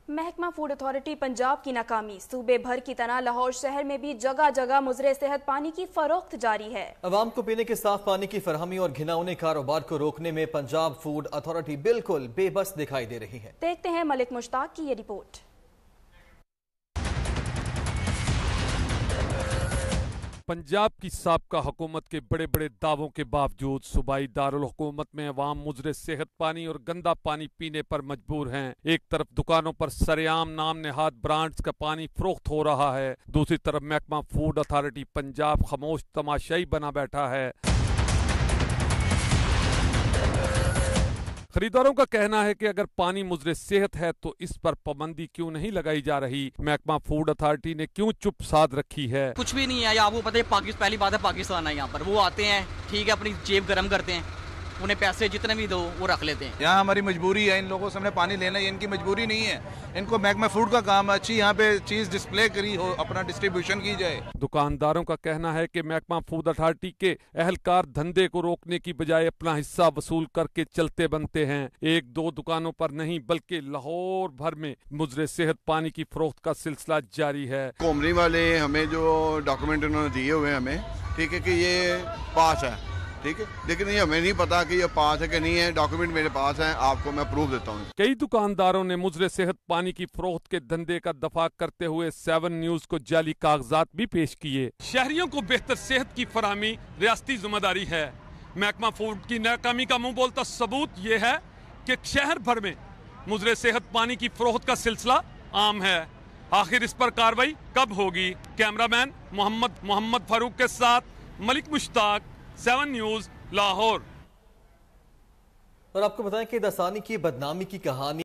محکمہ food authority Punjab کی ناکامی، صوبے بھر کی طرح لاہور شہر میں بھی جگہ جگہ مضر صحت پانی کی فروخت جاری ہے۔ عوام کو پینے کے صاف پانی کی فراہمی اور گھناؤنے کاروبار کو روکنے میں پنجاب فوڈ اتھارٹی بالکل بے بس دکھائی دے رہی ہے۔ دیکھتے ہیں ملک مشتاق کی یہ رپورٹ۔ پنجاب کی سابقہ حکومت کے بڑے بڑے دعووں کے باوجود صوبائی دارالحکومت میں عوام مضر صحت پانی اور گندا پانی پینے پر مجبور ہیں۔ ایک طرف دکانوں پر سرعام نام نہاد برانڈز کا پانی فروخت ہو رہا ہے، دوسری طرف محکمہ فوڈ اتھارٹی پنجاب خاموش تماشائی بنا بیٹھا ہے۔ خریداروں کا کہنا ہے کہ اگر پانی مضر صحت ہے تو اس پر پابندی کیوں نہیں لگائی جا رہی؟ محکمہ فوڈ اتھارٹی نے کیوں چپ سادھ رکھی ہے؟ کچھ بھی نہیں ہے، آپ کو پتہ ہے پہلی بات ہے پاکستان ہے، یہاں پر وہ آتے ہیں، ٹھیک ہے، اپنی جیب گرم کرتے ہیں، انہیں پیسے جتنے بھی دو وہ رکھ لیتے ہیں۔ یہاں ہماری مجبوری ہے، ان لوگوں سے ہم نے پانی لینا، یہ ان کی مجبوری نہیں ہے، ان کو محکمہ فوڈ کا کام ہے، اچھی یہاں پہ چیز ڈسپلے کری ہو، اپنا ڈسٹریبیوشن کی جائے۔ دکانداروں کا کہنا ہے کہ محکمہ فوڈ اتھارٹی کے اہلکار دھندے کو روکنے کی بجائے اپنا حصہ وصول کر کے چلتے بنتے ہیں۔ ایک دو دکانوں پر نہیں بلکہ لاہور بھر میں مضر صحت پانی کی فروخت کا سلسلہ جاری ہے۔ کومری والے ہمیں جو ڈاکومنٹ انہوں نے دیے ہوئے ہیں ہمیں، ٹھیک ہے کہ یہ پاس ہے، ٹھیک ہے، لیکن یہ ہمیں نہیں پتا کہ یہ پاس ہے کہ نہیں ہے۔ ڈاکومنٹ میرے پاس ہیں، آپ کو میں پروف دیتا ہوں۔ کئی دکانداروں نے مضر صحت پانی کی فروخت کے دھندے کا دفاع کرتے ہوئے 7 نیوز کو جعلی کاغذات بھی پیش کیے۔ شہریوں کو بہتر صحت کی فراہمی ریاستی ذمہ داری ہے۔ محکمہ فوڈ کی ناکامی کا منہ بولتا ثبوت یہ ہے کہ شہر بھر میں مضر صحت پانی کی فروخت کا سلسلہ عام ہے۔ آخر اس پر کارروائی کب ہوگی؟ کیمرہ مین محمد فاروق کے ساتھ ملک مشتاق، 7 نیوز، لاہور۔ اور آپ کو بتائیں کہ دسانی کی بدنامی کی کہانی